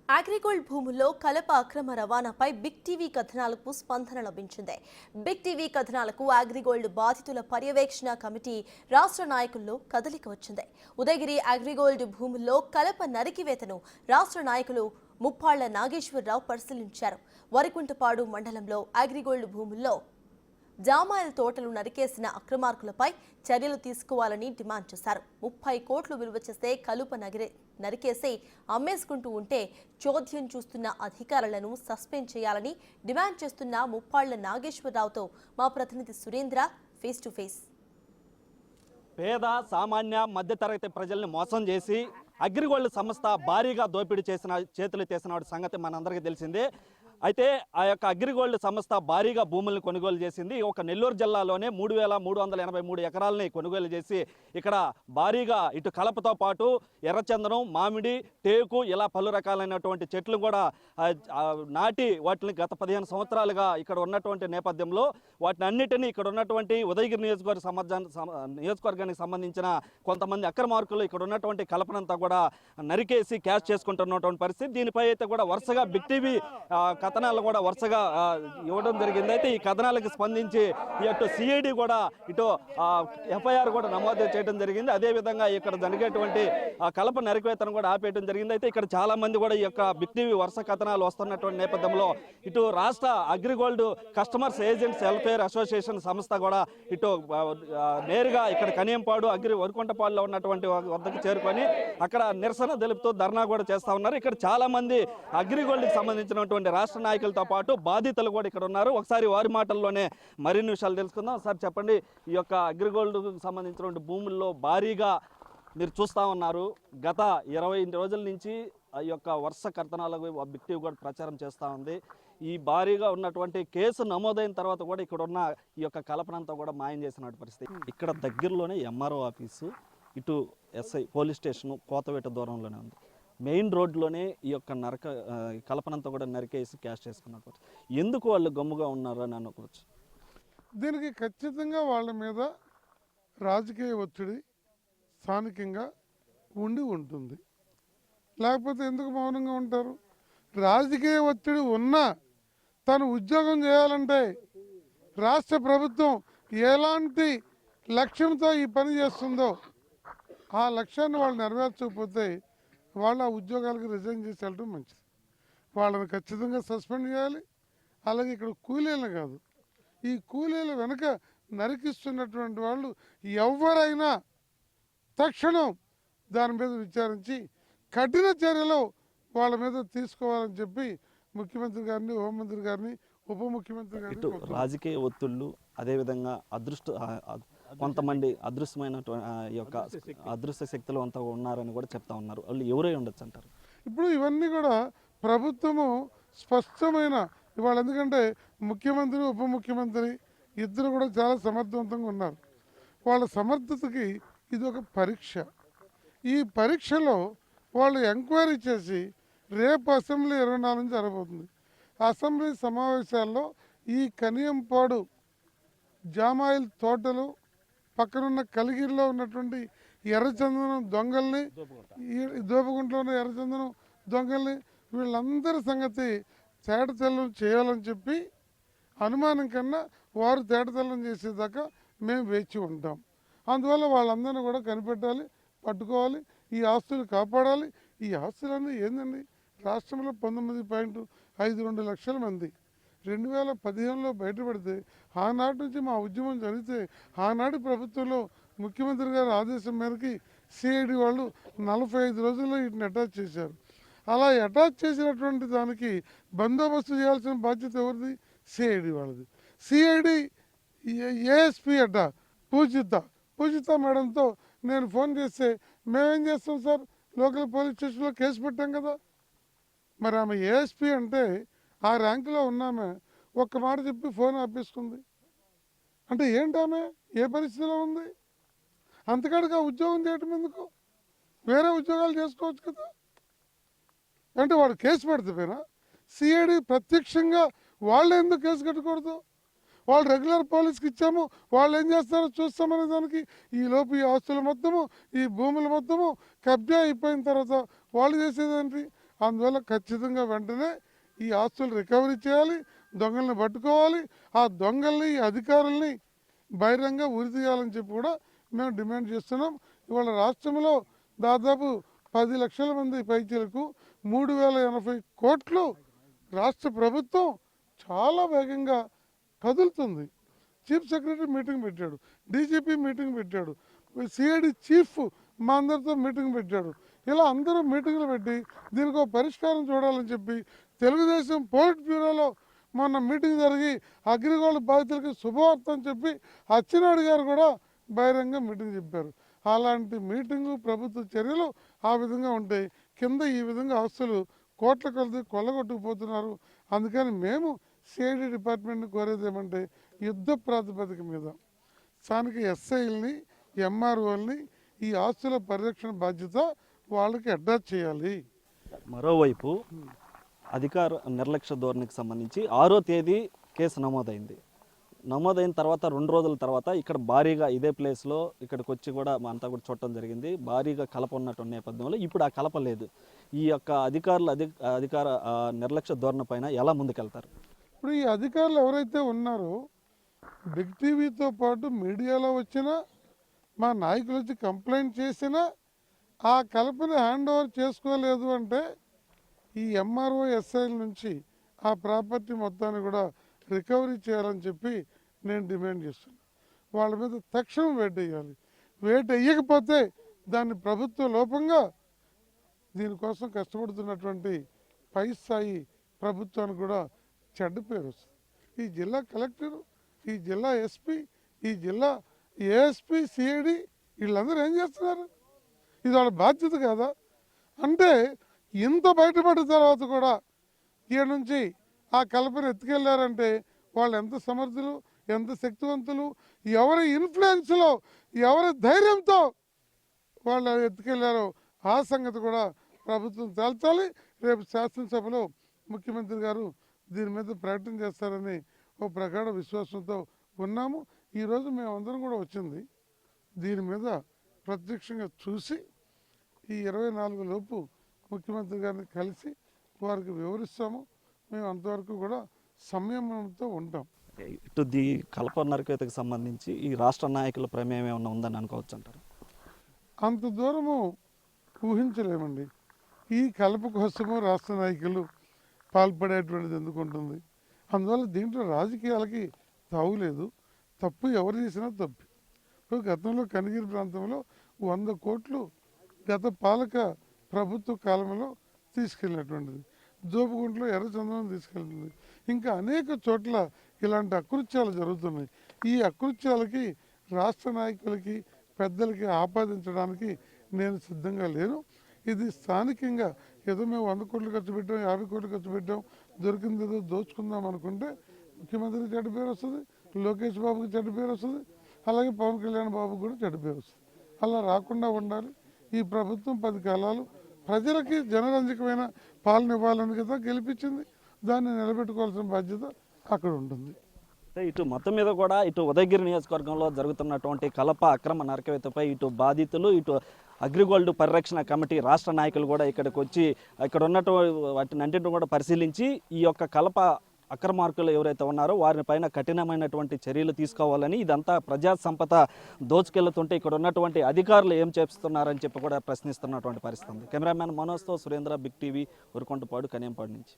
అగ్రిగోల్డ్ భూముల్లో కలప అక్రమ రవాణాపై బిగ్ టీవీ కథనాలకు స్పందన లభించింది. బిగ్ టీవీ కథనాలకు అగ్రిగోల్డ్ బాధితుల పర్యవేక్షణ కమిటీ రాష్ట్ర నాయకుల్లో కదలిక వచ్చింది. ఉదయగిరి అగ్రిగోల్డ్ భూముల్లో కలప నరికివేతను రాష్ట్ర నాయకులు ముప్పాళ్ల నాగేశ్వరరావు పరిశీలించారు. వరికుంటపాడు మండలంలో అగ్రిగోల్డ్ భూముల్లో జామాయిల తోటలు నరికేసిన అక్రమార్కులపై చర్యలు తీసుకోవాలని డిమాండ్ చేశారు. 30 కోట్లు విలువ చేసే కలుప నరికేసి అమ్మేసుకుంటూ ఉంటే చోద్యం చూస్తున్న అధికారులను సస్పెండ్ చేయాలని డిమాండ్ చేస్తున్న ముప్పాళ్ల నాగేశ్వరరావుతో మా ప్రతినిధి సురేంద్ర ఫేస్ టు ఫేస్. పేద సామాన్య మధ్యతరగతి ప్రజల్ని మోసం చేసి అగ్రిగోల్డ్ సంస్థ భారీగా దోపిడీ చేతులు చేసిన సంగతి మనందరికీ తెలిసిందే. అయితే ఆ యొక్క అగ్రిగోల్డ్ సంస్థ భారీగా భూములను కొనుగోలు చేసింది. ఒక నెల్లూరు జిల్లాలోనే 3,383 ఎకరాలని కొనుగోలు చేసి ఇక్కడ భారీగా ఇటు కలపతో పాటు ఎర్రచందనం, మామిడి, టేకు ఇలా పలు రకాలైనటువంటి చెట్లు కూడా నాటి వాటిని గత 15 సంవత్సరాలుగా ఇక్కడ ఉన్నటువంటి నేపథ్యంలో వాటిని అన్నిటినీ ఇక్కడ ఉన్నటువంటి ఉదయగిరి నియోజకవర్గానికి సంబంధించిన కొంతమంది అక్రమార్కులు ఇక్కడ ఉన్నటువంటి కలపనంతా కూడా నరికేసి క్యాష్ చేసుకుంటున్నటువంటి పరిస్థితి. దీనిపై అయితే కూడా వరుసగా బిగ్ టీవీ కథనాలు కూడా వరుసగా ఇవ్వడం జరిగింది. అయితే ఈ కథనాలకు స్పందించి ఇటు సిఐడి కూడా ఇటు ఎఫ్ఐఆర్ కూడా నమోదు చేయడం జరిగింది. అదేవిధంగా ఇక్కడ జరిగేటువంటి కలప నరికివేతను కూడా ఆపేయడం జరిగింది. అయితే ఇక్కడ చాలా మంది కూడా ఈ యొక్క బిగ్ టీవీ వరుస కథనాలు వస్తున్నటువంటి నేపథ్యంలో ఇటు రాష్ట్ర AgriGold customers agents welfare association సంస్థ కూడా ఇటు నేరుగా ఇక్కడ కనియంపాడు వరికుంటపాడులో ఉన్నటువంటి వద్దకు చేరుకొని అక్కడ నిరసన తెలుపుతూ ధర్నా కూడా చేస్తా ఉన్నారు. ఇక్కడ చాలా మంది అగ్రిగోల్డ్కి సంబంధించినటువంటి రాష్ట్ర నాయకులతో పాటు బాధితులు కూడా ఇక్కడ ఉన్నారు. ఒకసారి వారి మాటల్లోనే మరిన్ని విషయాలు తెలుసుకుందాం. సార్ చెప్పండి, ఈ యొక్క అగ్రిగోల్డ్కు సంబంధించినటువంటి భూముల్లో భారీగా మీరు చూస్తూ ఉన్నారు. గత 20 రోజుల నుంచి ఈ యొక్క వరుస కథనాలకు బిగ్ టీవీ కూడా ప్రచారం చేస్తూ ఉంది. ఈ భారీగా ఉన్నటువంటి కేసు నమోదైన తర్వాత కూడా ఇక్కడ ఉన్న ఈ యొక్క కలపనంతా కూడా మాయం చేసినటువంటి పరిస్థితి. ఇక్కడ దగ్గరలోనే ఎంఆర్ఓ ఆఫీసు, ఇటు ఎస్ఐ పోలీస్ స్టేషను కోతవేట దూరంలోనే ఉంది. మెయిన్ రోడ్లోనే ఈ యొక్క కలపనంతా కూడా నరికేసి క్యాష్ చేసుకున్నట్టు. ఎందుకు వాళ్ళు గమ్ముగా ఉన్నారు అని అనుకోవచ్చు? దీనికి ఖచ్చితంగా వాళ్ళ మీద రాజకీయ ఒత్తిడి స్థానికంగా ఉంటుంది. లేకపోతే ఎందుకు మౌనంగా ఉంటారు? రాజకీయ ఒత్తిడి ఉన్నా తను ఉద్యోగం చేయాలంటే రాష్ట్ర ప్రభుత్వం ఎలాంటి లక్ష్యంతో ఈ పని చేస్తుందో ఆ లక్ష్యాన్ని వాళ్ళు నెరవేర్చకపోతే వాళ్ళు ఆ ఉద్యోగాలకు రిజైన్ చేసి వెళ్ళడం మంచిది. వాళ్ళని ఖచ్చితంగా సస్పెండ్ చేయాలి. అలాగే ఇక్కడ కూలీలు కాదు, ఈ కూలీల వెనుక నరికిస్తున్నటువంటి వాళ్ళు ఎవరైనా తక్షణం దాని మీద విచారించి కఠిన చర్యలు వాళ్ళ మీద తీసుకోవాలని చెప్పి ముఖ్యమంత్రి గారిని, హోంమంత్రి గారిని, ఉప ముఖ్యమంత్రి గారిని. రాజకీయ ఒత్తిళ్లు, అదేవిధంగా కొంతమంది అదృశ్యమైన యొక్క అదృశ్య శక్తులు అంతా ఉన్నారని కూడా చెప్తా ఉన్నారు. వాళ్ళు ఎవరై ఉండొచ్చు అంటారు? ఇప్పుడు ఇవన్నీ కూడా ప్రభుత్వము స్పష్టమైన ఇవాళ, ఎందుకంటే ముఖ్యమంత్రి, ఉప ముఖ్యమంత్రి ఇద్దరు కూడా చాలా సమర్థవంతంగా ఉన్నారు. వాళ్ళ సమర్థతకి ఇది ఒక పరీక్ష. ఈ పరీక్షలో వాళ్ళు ఎంక్వైరీ చేసి రేపు అసెంబ్లీ 24 నుంచి జరగబోతుంది. అసెంబ్లీ సమావేశాల్లో ఈ కనియంపాడు జామాయిల్ తోటలు, పక్కనున్న కలిగిరిలో ఉన్నటువంటి ఎర్రచందనం దొంగల్ని, దోపగుంటలో ఉన్న ఎర్రచందనం దొంగల్ని, వీళ్ళందరి సంగతి తేటతెల్లం చేయాలని చెప్పి అనుమానం కన్నా వారు తేటతెల్లం చేసేదాకా మేము వేచి ఉంటాం. అందువల్ల వాళ్ళందరినీ కూడా కనిపెట్టాలి, పట్టుకోవాలి, ఈ ఆస్తులు కాపాడాలి. ఈ ఆస్తులన్నీ ఏందండి, రాష్ట్రంలో 19.52 లక్షల మంది 2015లో బయటపడితే ఆనాటి నుంచి మా ఉద్యమం జరిగితే ఆనాటి ప్రభుత్వంలో ముఖ్యమంత్రి గారి ఆదేశం మేరకి సిఐడి వాళ్ళు 45 రోజుల్లో వీటిని అటాచ్ చేశారు. అలా అటాచ్ చేసినటువంటి దానికి బందోబస్తు చేయాల్సిన బాధ్యత ఎవరిది? సిఐడి వాళ్ళది. సిఐడి ఏఎస్పీ పూజిత మేడంతో నేను ఫోన్ చేస్తే మేమేం చేస్తాం సార్, లోకల్ పోలీస్ స్టేషన్లో కేసు పెట్టాం కదా. మరి ఆమె ఏఎస్పీ అంటే ఆ ర్యాంకులో ఉన్నామే ఒక్క మాట చెప్పి ఫోన్ ఆపేసుకుంది అంటే ఏంటామె ఏ పరిస్థితిలో ఉంది? అంతకాడికి ఆ ఉద్యోగం చేయటం ఎందుకు? వేరే ఉద్యోగాలు చేసుకోవచ్చు కదా. అంటే వాడు కేసు పెడితేపోయినా సిఐడి ప్రత్యక్షంగా వాళ్ళు ఎందుకు కేసు కట్టకూడదు? వాళ్ళు రెగ్యులర్ పోలీస్కి ఇచ్చాము, వాళ్ళు ఏం చేస్తారో చూస్తామనే దానికి ఈలోపు ఈ ఆస్తులు మొత్తము, ఈ భూములు మొత్తము కబ్జా అయిపోయిన తర్వాత వాళ్ళు చేసేదేంటి? అందువల్ల ఖచ్చితంగా వెంటనే ఈ ఆస్తులు రికవరీ చేయాలి, దొంగల్ని పట్టుకోవాలి, ఆ దొంగల్ని ఈ అధికారుల్ని బహిరంగ ఉరి తీయాలని చెప్పి కూడా మేము డిమాండ్ చేస్తున్నాం. ఇవాళ రాష్ట్రంలో దాదాపు 10 లక్షల మంది పైచీలకు 3080 కోట్లు రాష్ట్ర ప్రభుత్వం చాలా వేగంగా కదులుతుంది. చీఫ్ సెక్రటరీ మీటింగ్ పెట్టాడు, డీజీపీ మీటింగ్ పెట్టాడు, సిఐడి చీఫ్ మా అందరితో మీటింగ్ పెట్టాడు. ఇలా అందరూ మీటింగ్లు పెట్టి దీనికి ఒక పరిష్కారం చూడాలని చెప్పి తెలుగుదేశం పోలిట్ బ్యూరోలో మొన్న మీటింగ్ జరిగి అగ్రిగోల్డ్ బాధితులకి శుభవార్త అని చెప్పి అచ్చెన్నాయుడు గారు కూడా బహిరంగ మీటింగ్ చెప్పారు. అలాంటి మీటింగు ప్రభుత్వ చర్యలు ఆ విధంగా ఉంటాయి. కింద ఈ విధంగా ఆస్తులు కోట్ల కొలది కొల్లగొట్టుకుపోతున్నారు. అందుకని మేము సిఐడి డిపార్ట్మెంట్ని కోరేది ఏమంటే యుద్ధ ప్రాతిపదిక మీద స్థానిక ఎస్ఐల్ని, ఎంఆర్ఓల్ని ఈ ఆస్తుల పరిరక్షణ బాధ్యత వాళ్ళకి అటాచ్ చేయాలి. మరోవైపు అధికార నిర్లక్ష్య ధోరణికి సంబంధించి 6వ తేదీ కేసు నమోదైన తర్వాత 2 రోజుల తర్వాత ఇక్కడ భారీగా ఇదే ప్లేస్లో ఇక్కడికి వచ్చి కూడా అంతా కూడా చూడటం జరిగింది. భారీగా కలప ఉన్నటువంటి నేపథ్యంలో ఇప్పుడు ఆ కలప లేదు. ఈ యొక్క అధికార నిర్లక్ష్య ధోరణి పైన ఎలా ముందుకెళ్తారు? ఇప్పుడు ఈ అధికారులు ఎవరైతే ఉన్నారో బిగ్ టీవీతో పాటు మీడియాలో వచ్చినా మా నాయకులు వచ్చి కంప్లైంట్ చేసినా ఆ కలపని హ్యాండ్ ఓవర్ చేసుకోలేదు అంటే ఈ ఎంఆర్ఓ ఎస్ఐల నుంచి ఆ ప్రాపర్టీ మొత్తాన్ని కూడా రికవరీ చేయాలని చెప్పి నేను డిమాండ్ చేస్తున్నాను. వాళ్ళ మీద తక్షణం వేట వేయాలి. వేట వేయకపోతే దాన్ని ప్రభుత్వ లోపంగా దీనికోసం కష్టపడుతున్నటువంటి పై స్థాయి ప్రభుత్వానికి కూడా చెడ్డ పేరు వస్తుంది. ఈ జిల్లా కలెక్టరు, ఈ జిల్లా ఎస్పీ, ఈ జిల్లా ఏఎస్పీ, సిఐడి వీళ్ళందరూ ఏం చేస్తున్నారు? ఇది వాళ్ళ బాధ్యత కాదా? అంటే ఇంత బయటపడిన తర్వాత కూడా ఈడ నుంచి ఆ కలపను ఎత్తుకెళ్ళారంటే వాళ్ళు ఎంత సమర్థులు, ఎంత శక్తివంతులు, ఎవరి ఇన్ఫ్లుయెన్స్లో, ఎవరి ధైర్యంతో వాళ్ళు ఎత్తుకెళ్ళారో ఆ సంగతి కూడా ప్రభుత్వం తేల్చాలి. రేపు శాసనసభలో ముఖ్యమంత్రి గారు దీని మీద ప్రకటన చేస్తారని ఒక ప్రగాఢ విశ్వాసంతో ఉన్నాము. ఈరోజు మేమందరం కూడా వచ్చింది దీని మీద ప్రత్యక్షంగా చూసి ఈ 24 లోపు ముఖ్యమంత్రి గారిని కలిసి వారికి వివరిస్తాము. మేము అంతవరకు కూడా సంయమనంతో ఉంటాం. ఇటు ది కలప నరకతకు సంబంధించి ఈ రాష్ట్ర నాయకుల ప్రమేయం ఏమైనా ఉందని అనుకోవచ్చు అంటారు? అంత దూరము ఊహించలేమండి. ఈ కలప కోసము రాష్ట్ర నాయకులు పాల్పడేటువంటిది ఎందుకు ఉంటుంది? అందువల్ల దీంట్లో రాజకీయాలకి తావులేదు. తప్పు ఎవరు చేసినా తప్పు. ఇప్పుడు గతంలో కనిగిరి ప్రాంతంలో 100 కోట్లు గత పాలక ప్రభుత్వ కాలంలో తీసుకెళ్ళినటువంటిది, దోపుగుంట్లో ఎర్రచందనం తీసుకెళ్తుంది. ఇంకా అనేక చోట్ల ఇలాంటి అకృత్యాలు జరుగుతున్నాయి. ఈ అకృత్యాలకి రాష్ట్ర నాయకులకి, పెద్దలకి ఆపాదించడానికి నేను సిద్ధంగా లేను. ఇది స్థానికంగా ఏదో మేము 100 కోట్లు ఖర్చు పెట్టాం, 50 కోట్లు ఖర్చు పెట్టాం, దొరికింది ఏదో దోచుకుందాం అనుకుంటే ముఖ్యమంత్రికి చెడ్డ పేరు వస్తుంది, లోకేష్ బాబుకి చెడ్డ పేరు వస్తుంది, అలాగే పవన్ కళ్యాణ్ బాబుకి కూడా చెడ్డ పేరు వస్తుంది. అలా రాకుండా ఉండాలి. ఈ ప్రభుత్వం 10 కాలాలు ప్రజలకి జనరంజకమైన పాలన ఇవ్వాలని కదా గెలిపించింది. దాన్ని నిలబెట్టుకోవాల్సిన బాధ్యత అక్కడ ఉంటుంది. ఇటు మొత్తం మీద కూడా ఇటు ఉదయగిరి నియోజకవర్గంలో జరుగుతున్నటువంటి కలప అక్రమ నరకవేతపై ఇటు బాధితులు, ఇటు అగ్రిగోల్డ్ పరిరక్షణ కమిటీ రాష్ట్ర నాయకులు కూడా ఇక్కడికి వచ్చి ఇక్కడ ఉన్నటువంటి వాటిని అన్నింటిని కూడా పరిశీలించి ఈ యొక్క కలప అక్రమార్కులు ఎవరైతే ఉన్నారో వారి పైన కఠినమైనటువంటి చర్యలు తీసుకోవాలని, ఇదంతా ప్రజా సంపద దోచుకెళ్తుంటే ఇక్కడ ఉన్నటువంటి అధికారులు ఏం చేస్తున్నారని చెప్పి కూడా ప్రశ్నిస్తున్నటువంటి పరిస్థితి ఉంది. కెమెరామ్యాన్ మనోజ్తో సురేంద్ర, బిగ్ టీవీ, ఉరుకొండపాడు, కనియంపాడు నుంచి.